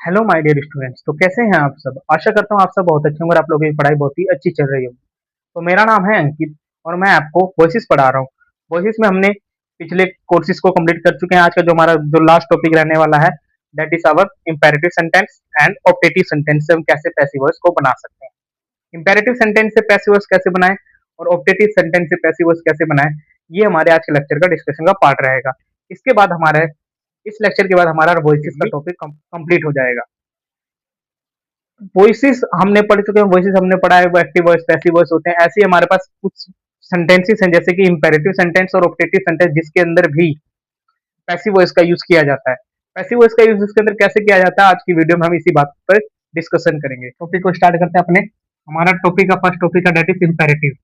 Hello my dear students. तो कैसे हैं आप सब? आशा करता हूँ आप सब बहुत अच्छे होंगे और आप लोगों की पढ़ाई बहुत ही अच्छी चल रही होगी। तो मेरा नाम है अंकित और मैं आपको वॉइसेस पढ़ा रहा हूँ। वॉइसेस में हमने पिछले कोर्सेज को कंप्लीट कर चुके हैं। आज का जो हमारा जो लास्ट टॉपिक रहने वाला है that is our imperative sentence and objective sentence से हम कैसे पैसिव वॉइस को बना सकते हैं। इंपेरेटिव सेंटेंस से पैसिव वॉइस कैसे बनाएं और ऑब्जेक्टिव सेंटेंस से पैसिव वॉइस कैसे बनाएं, ये हमारे आज के लेक्चर का डिस्कशन का पार्ट रहेगा। इसके बाद हमारे इस लेक्चर के बाद हमारा वॉइसेस का टॉपिक कंप्लीट हो जाएगा। वॉइसेस हमने पढ़ चुके हैं, वॉइसेस हमने पढ़ा है, वो एक्टिव वॉइस पैसिव वॉइस होते हैं। ऐसे ही हमारे पास कुछ सेंटेंसेस हैं जैसे कि इंपेरेटिव सेंटेंस और ऑब्जेक्टिव सेंटेंस जिसके अंदर भी पैसिव वॉइस का यूज किया जाता है। पैसिव वॉइस का यूज इसके अंदर कैसे किया जाता है, आज की वीडियो में हम इसी बात पर डिस्कशन करेंगे। टॉपिक को स्टार्ट करते हैं अपने। हमारा टॉपिक का फर्स्ट टॉपिक है दैट इज इंपेरेटिव।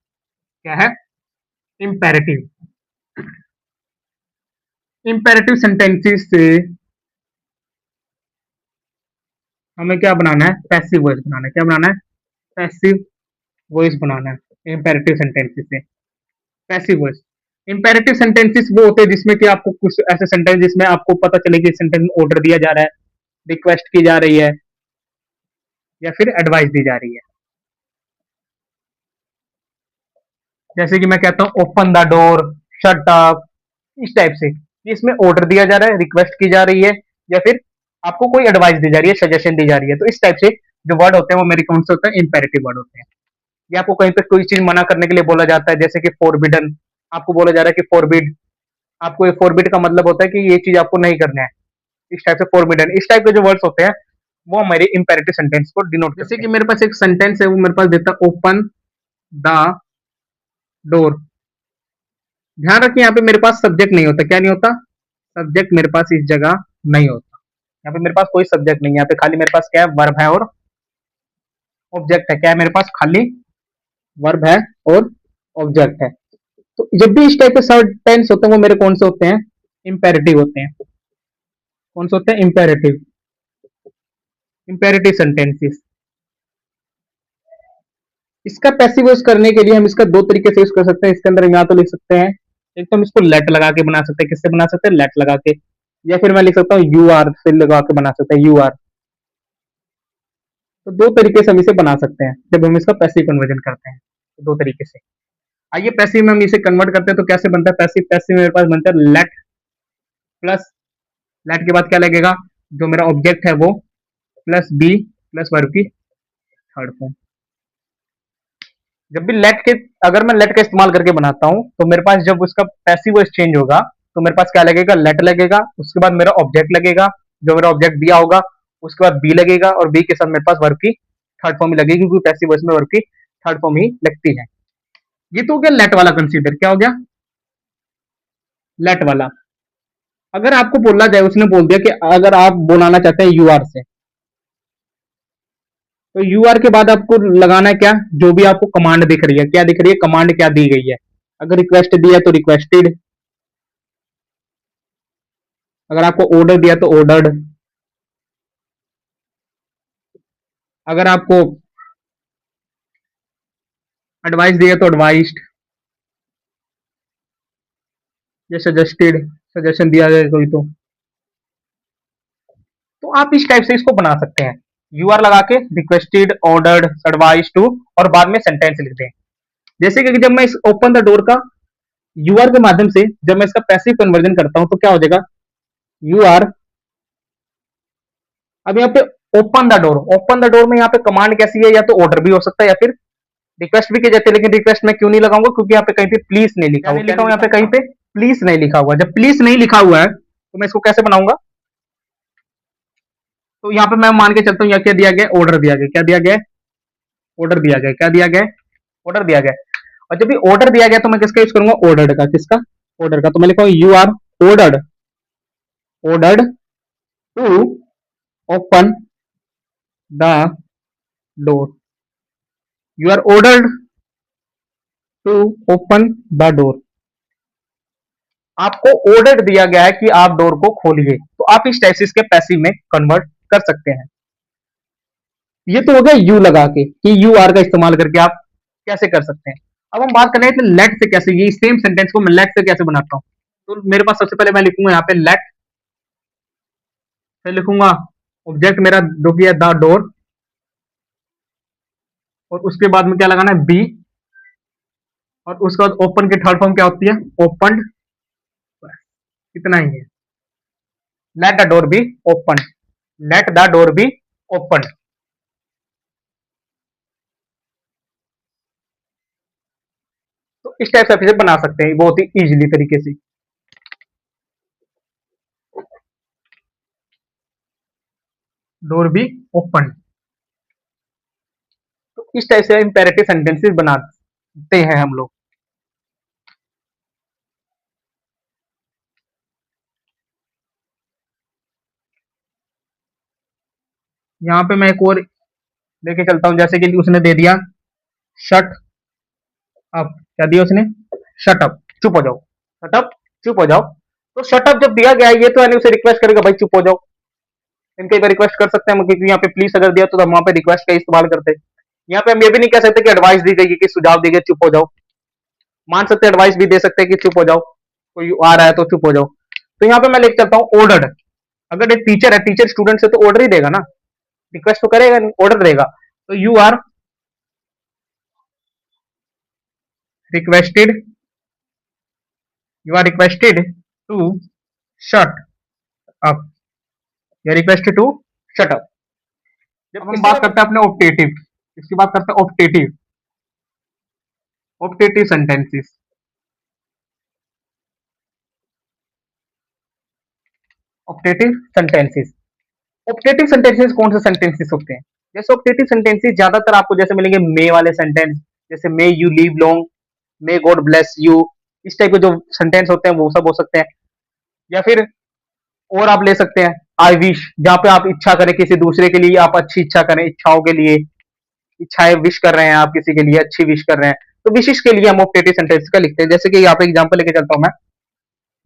क्या है? इंपेरेटिव। इंपेरेटिव सेंटेंसेस से हमें क्या बनाना है? पैसिव वॉइस बनाना है। क्या बनाना है? पैसिव वॉइस बनाना है इंपेरेटिव सेंटेंसेस से। Passive voice. इंपेरेटिव सेंटेंसेस वो होते हैं जिसमें कि आपको कुछ ऐसे सेंटेंस जिसमें आपको पता चले कि सेंटेंस में ऑर्डर दिया जा रहा है, रिक्वेस्ट की जा रही है या फिर एडवाइस दी जा रही है। जैसे कि मैं कहता हूँ open the door, shut up, इस टाइप से। इसमें ऑर्डर दिया जा रहा है, रिक्वेस्ट की जा रही है या फिर आपको कोई एडवाइस दी जा रही है, सजेशन दी जा रही है। तो इस टाइप से जो वर्ड होते हैं वो मेरे कौन से होते हैं? इंपेरेटिव वर्ड होते हैं। या आपको कहीं पे कोई चीज मना करने के लिए बोला जाता है जैसे कि फॉरबिडन। आपको बोला जा रहा है कि फॉरबिड। आपको ये फॉरबिड का मतलब होता है कि ये चीज आपको नहीं करना है। इस टाइप से फॉरबिडन, इस टाइप के जो वर्ड्स होते हैं वो हमारे इंपेरेटिव सेंटेंस को डिनोट करते हैं। जैसे कि मेरे पास एक सेंटेंस है, वो मेरे पास देता है ओपन द डोर। ध्यान रखिए यहाँ पे मेरे पास सब्जेक्ट नहीं होता। क्या नहीं होता? सब्जेक्ट मेरे पास इस जगह नहीं होता। यहाँ पे मेरे पास कोई सब्जेक्ट नहीं है। यहाँ पे खाली मेरे पास क्या है? वर्ब है और ऑब्जेक्ट है। क्या है मेरे पास? खाली वर्ब है और ऑब्जेक्ट है। तो जब भी इस टाइप के सेंटेंस होते हैं वो मेरे कौन से होते हैं? इंपेरेटिव होते हैं। कौन से होते हैं? इंपेरेटिव। Imperative sentences. इसका पैसिव यूज करने के लिए हम इसका दो तरीके से यूज कर सकते हैं। इसके अंदर या तो लिख सकते हैं, एक तो हम इसको लेट लगा के बना सकते हैं। किससे बना सकते हैं? लेट लगा के। या फिर मैं लिख सकता हूँ यू आर से लगा के बना सकते हैं, यू आर। तो दो तरीके से हम इसे बना सकते हैं जब हम इसका पैसिव कन्वर्जन करते हैं। तो दो तरीके से। आइए पैसिव में हम इसे कन्वर्ट करते हैं तो कैसे बनता है पैसिव? पैसिव मेरे पास बनता है लेट प्लस, लेट के बाद क्या लगेगा? जो मेरा ऑब्जेक्ट है वो प्लस बी प्लस वर्ब की थर्ड फॉर्म। जब भी लेट के, अगर मैं लेट का इस्तेमाल करके बनाता हूं तो मेरे पास जब उसका पैसिव वॉइस चेंज होगा तो मेरे पास क्या लगेगा? लेट लगेगा। उसके बाद मेरा ऑब्जेक्ट लगेगा, जो मेरा ऑब्जेक्ट दिया होगा। उसके बाद बी लगेगा और बी के साथ मेरे पास वर्ब की थर्ड फॉर्म ही लगेगी क्योंकि पैसिव वॉइस में वर्ब की थर्ड फॉर्म ही लगती है। ये तो हो गया लेट वाला कंसीडर। क्या हो गया? लेट वाला। अगर आपको बोला जाए, उसने बोल दिया कि अगर आप बुलाना चाहते हैं यू आर से, तो यू आर के बाद आपको लगाना है क्या? जो भी आपको कमांड दिख रही है। क्या दिख रही है? कमांड क्या दी गई है। अगर रिक्वेस्ट दिया है तो रिक्वेस्टेड। अगर आपको ऑर्डर दिया तो ऑर्डर्ड। अगर आपको एडवाइस दिया तो एडवाइस्ड या सजेस्टेड, सजेशन दिया जाए कोई तो आप इस टाइप से इसको बना सकते हैं। यू आर लगा के रिक्वेस्टेड, ऑर्डर्ड, एडवाइस टू और बाद में सेंटेंस लिख दें। जैसे कि जब मैं इस ओपन द डोर का यू आर के माध्यम से जब मैं इसका पैसिव कन्वर्जन करता हूं तो क्या हो जाएगा? You are. अब यहाँ पे open the door, open the door में यहाँ पे कमांड कैसी है? या तो ऑर्डर भी हो सकता है या फिर रिक्वेस्ट भी की जाती है। लेकिन रिक्वेस्ट में क्यों नहीं लगाऊंगा? क्योंकि यहाँ पे कहीं पे प्लीज नहीं लिखा हुआ। लिखा हुआ यहाँ पे कहीं पे प्लीज नहीं लिखा हुआ। जब प्लीज नहीं लिखा हुआ है तो मैं इसको कैसे बनाऊंगा? तो यहाँ पे मैं मान के चलता हूँ, यहाँ क्या दिया गया? ऑर्डर दिया गया। क्या दिया गया? ऑर्डर दिया गया। क्या दिया गया? ऑर्डर दिया गया। और जब भी ऑर्डर दिया गया तो मैं किसका यूज करूंगा? ऑर्डर्ड का। किसका? ऑर्डर का। तो मैं लिखूंगा you are ordered, ordered to open the door. You are ordered to open the door. आपको ऑर्डर दिया गया है कि आप डोर को खोलिए। तो आप इस टाइप से इसके पैसिव में कन्वर्ट कर सकते हैं। ये तो हो गया यू लगा के कि यू आर का इस्तेमाल करके आप कैसे कर सकते हैं। अब हम बात कर रहे हैं लेट से कैसे, ये सेम सेंटेंस को मैं लेट से कैसे बनाता हूं। तो मेरे पास सबसे पहले मैं लिखूंगा यहाँ पे लेट, फिर लिखूंगा ऑब्जेक्ट मेरा जो कि है द डोर, और उसके बाद में क्या लगाना है, बी, और उसके बाद ओपन की थर्ड फॉर्म क्या होती है, ओपन। इतना ही है। Let the door be open, let the door be open. तो इस टाइप से आप इसे बना सकते हैं बहुत ही इजीली तरीके से। Door be open. तो इस टाइप से इंपेरेटिव सेंटेंसेस बनाते हैं हम लोग। यहाँ पे मैं एक और लेके चलता हूँ, जैसे कि उसने दे दिया शट अप। क्या दिया उसने, शट अप, चुप हो जाओ, शट अप, चुप हो जाओ। तो शट अप जब दिया गया है, ये तो यानी उसे रिक्वेस्ट करेगा भाई चुप हो जाओ। इनके एक रिक्वेस्ट कर सकते हैं हम, क्योंकि यहाँ पे प्लीज अगर दिया तो हम वहां पे रिक्वेस्ट का इस्तेमाल करते हैं। यहाँ पे हम ये भी नहीं कह सकते कि एडवाइस दी गई, कि सुझाव दी गई चुप हो जाओ। मान सकते हैं, एडवाइस भी दे सकते हैं कि चुप हो जाओ, कोई आ रहा है तो चुप हो जाओ। तो यहाँ पे मैं लेके चलता हूँ ऑर्डर्ड। अगर एक टीचर है, टीचर स्टूडेंट से तो ऑर्डर ही देगा ना, रिक्वेस्ट तो करेगा नहीं, ऑर्डर देगा। तो you are requested, you are requested to shut up, you are requested to shut up. जब हम बात करते हैं अपने ऑप्टेटिव, इसकी बात करते हैं optative, optative sentences. Optative sentences, optative sentences कौन से सेंटेंसेस होते हैं? जैसे ऑप्टेटिव सेंटेंसेस ज्यादातर आपको जैसे मिलेंगे मे वाले सेंटेंस, जैसे may you leave long, may God bless you. इस टाइप के जो सेंटेंस होते हैं वो सब हो सकते हैं। या फिर और आप ले सकते हैं आई विश, जहां पे आप इच्छा करें किसी दूसरे के लिए, आप अच्छी इच्छा करें, इच्छाओं के लिए, इच्छाएं विश कर रहे हैं आप किसी के लिए, अच्छी विश कर रहे हैं, तो विशेष के लिए हम ऑप्टेटिव सेंटेंस का लिखते हैं। जैसे कि यहाँ पे एग्जांपल लेके चलता हूं मैं,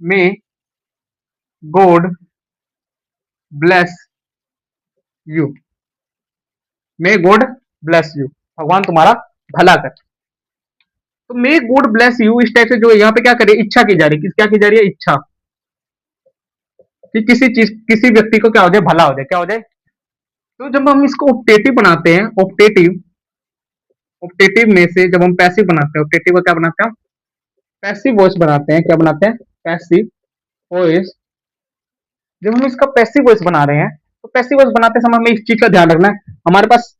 may God bless you, may God bless you, भगवान तुम्हारा भला कर। तो मे गॉड ब्लेस यू इस टाइप से जो यहाँ पे क्या करे, इच्छा की जा रही है, क्या की जा रही है, इच्छा कि किसी चीज, किसी व्यक्ति को क्या हो जाए, भला हो जाए, क्या हो जाए। तो जब हम इसको ऑप्टेटिव बनाते हैं, ऑप्टेटिव, ऑप्टेटिव में से जब हम पैसिव बनाते हैं, ऑप्टेटिव को क्या बनाते हैं, पैसिव वॉइस बनाते हैं। क्या बनाते हैं, पैसिव वॉइस। जब हम इसका पैसिव वॉइस बना रहे हैं, तो पैसिव वॉइस बनाते समय हमें इस चीज का ध्यान रखना है, हमारे पास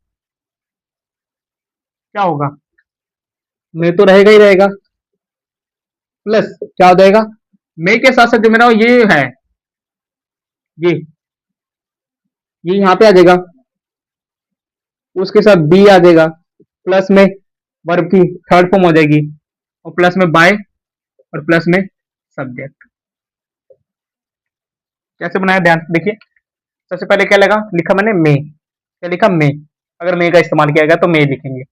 क्या होगा, मैं तो रहेगा ही रहेगा, प्लस क्या हो जाएगा, मैं के साथ साथ जो मेरा ये है, ये ये यहाँ पे आ जाएगा, उसके साथ बी आ जाएगा, प्लस में वर्ब की थर्ड फॉर्म हो जाएगी, और प्लस में बाय, और प्लस में सब्जेक्ट। कैसे बनाया, ध्यान से देखिए। सबसे पहले क्या लगा, लिखा मैंने मे, क्या लिखा, मे। अगर मे का इस्तेमाल किया गया तो मे लिखेंगे।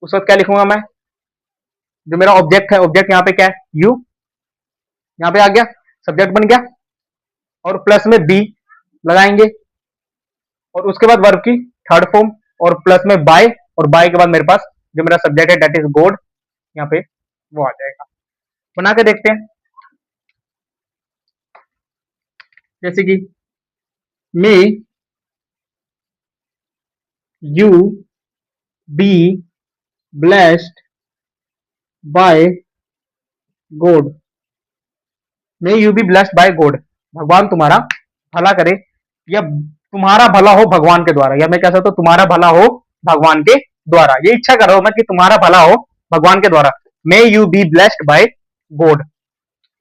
उस वक्त क्या लिखूंगा मैं, जो मेरा ऑब्जेक्ट है, ऑब्जेक्ट यहाँ पे क्या है, यू, यहाँ पे आ गया, सब्जेक्ट बन गया, और प्लस में बी लगाएंगे, और उसके बाद वर्ब की थर्ड फॉर्म, और प्लस में बाय, और बाय के बाद मेरे पास जो मेरा सब्जेक्ट है दैट इज गॉड, यहाँ पे वो आ जाएगा। बना के देखते हैं, जैसे कि may you be blessed by God, may you be blessed by God, भगवान तुम्हारा भला करे, या तुम्हारा भला हो भगवान के द्वारा, या मैं कह सकता हूं तुम्हारा भला हो भगवान के द्वारा। ये इच्छा कर रहा हूं मैं कि तुम्हारा भला हो भगवान के द्वारा, may you be blessed by God.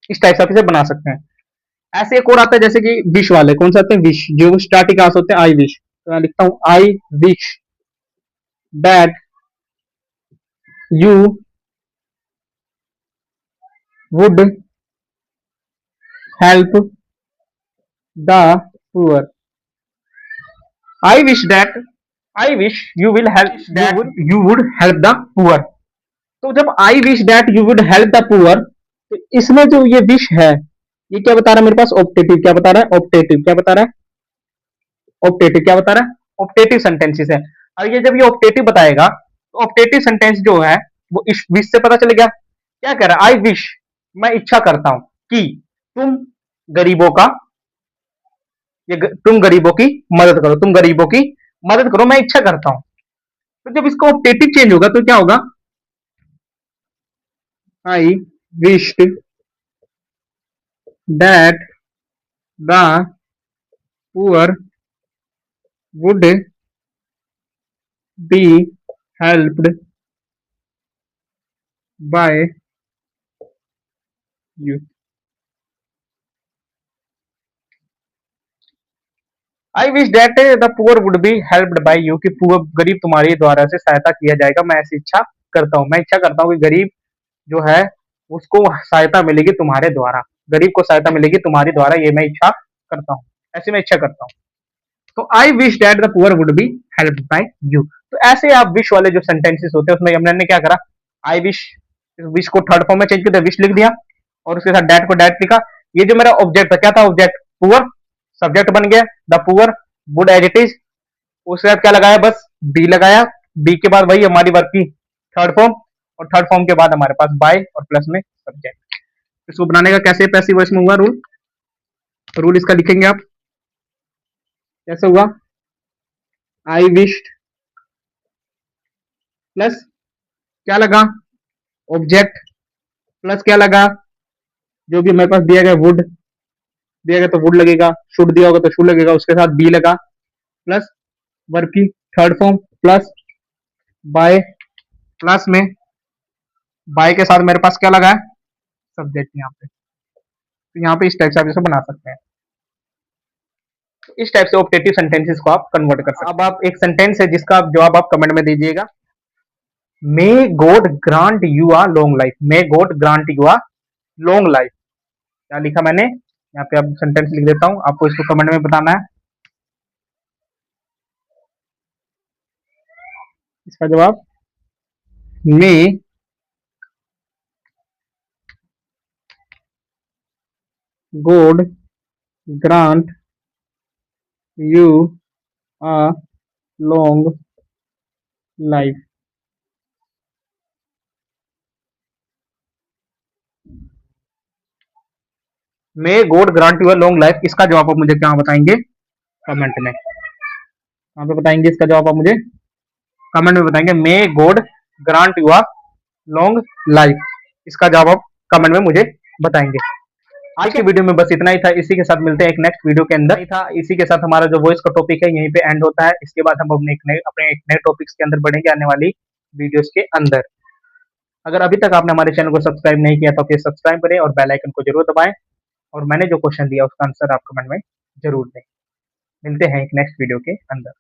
इस टाइप से आप इसे बना सकते हैं। ऐसे एक और आता है, जैसे कि विश वाले, कौन से आते हैं, विश, जो स्टार्टिंग कहां से होते हैं, आई विश। तो मैं लिखता हूं I wish that you would help the poor, I wish that, I wish you will help, you would help the poor. तो जब I wish that you would help the poor, तो इसमें जो ये विश है, ये क्या बता रहा है मेरे पास, ऑप्टेटिव। क्या बता रहा है, ऑप्टेटिव। क्या बता रहा है, ऑप्टेटिव। क्या बता रहा है, ऑप्टेटिव सेंटेंसेस है। और ये जब ये ऑप्टेटिव बताएगा, तो ऑप्टेटिव सेंटेंस जो है वो इस विश से पता चल गया। क्या कह रहा है, आई विश, मैं इच्छा करता हूं कि तुम गरीबों का तुम गरीबों की मदद करो, तुम गरीबों की मदद करो, मैं इच्छा करता हूँ। तो जब इसका ऑप्टेटिव चेंज होगा तो क्या होगा? आई wished that the poor would be helped bye you. I wish that the poor would be helped bye you, कि पुअर गरीब तुम्हारे द्वारा से सहायता किया जाएगा, मैं ऐसी इच्छा करता हूँ। मैं इच्छा करता हूँ कि गरीब जो है उसको सहायता मिलेगी तुम्हारे द्वारा, गरीब को सहायता मिलेगी तुम्हारे द्वारा, ये मैं इच्छा करता हूँ, ऐसी मैं इच्छा करता हूँ। तो I wish that the poor would be helped bye you. तो ऐसे आप विश वाले जो सेंटेंसेस होते हैं उसमें यमुना ने क्या करा, आई विश, विश को थर्ड फॉर्म में चेंज कर दिया, विश लिख दिया और उसके साथ डैट को डैट लिखा। ये जो मेरा ऑब्जेक्ट था, क्या था ऑब्जेक्ट? पुअर, सब्जेक्ट बन गया the poor, would as it is, उसके बाद क्या लगाया? बस बी लगाया, बी के बाद वही हमारी वर्ब की थर्ड फॉर्म, और थर्ड फॉर्म के बाद हमारे पास बाय और प्लस में सब्जेक्ट। इसको बनाने का कैसे पैसिव वॉइस में हुआ रूल? रूल इसका लिखेंगे आप, कैसे हुआ? आई विश प्लस क्या लगा? ऑब्जेक्ट, प्लस क्या लगा? जो भी हमारे पास दिया गया वुड, दिया गया तो वुड लगेगा, शुड दिया होगा तो शुड लगेगा, उसके साथ बी लगा, प्लस वर्ब की third form, plus by, plus में बाय के साथ मेरे पास क्या लगा है? सब्जेक्ट यहाँ पे। तो यहाँ पे इस टाइप से आप इसे बना सकते हैं। तो इस टाइप से ऑप्टेटिव सेंटेंसेस को आप कन्वर्ट कर सकते हैं। अब आप एक सेंटेंस है जिसका आप जवाब आप कमेंट में दीजिएगा। May God grant you a long life, may God grant you a long life, क्या लिखा मैंने यहाँ पे? अब सेंटेंस लिख देता हूँ, आपको इसको कमेंट में बताना है इसका जवाब। May God grant you a long life. May God grant you a long life, इसका जवाब आप मुझे क्या बताएंगे कमेंट में? यहाँ पे बताएंगे इसका जवाब आप मुझे कमेंट में बताएंगे। May God grant you a long life, इसका जवाब आप कमेंट में मुझे बताएंगे। आज की वीडियो में बस इतना ही था, इसी के साथ मिलते हैं एक नेक्स्ट वीडियो के अंदर। था इसी के साथ हमारा जो वॉइस का टॉपिक है यहीं पे एंड होता है। इसके बाद हम अपने एक नए टॉपिक्स के अंदर बढ़ेंगे आने वाली वीडियोस के अंदर। अगर अभी तक आपने हमारे चैनल को सब्सक्राइब नहीं किया तो प्लीज सब्सक्राइब करें और बेल आइकन को जरूर दबाएं, और मैंने जो क्वेश्चन दिया उसका आंसर आप कमेंट में जरूर दें। मिलते हैं एक नेक्स्ट वीडियो के अंदर।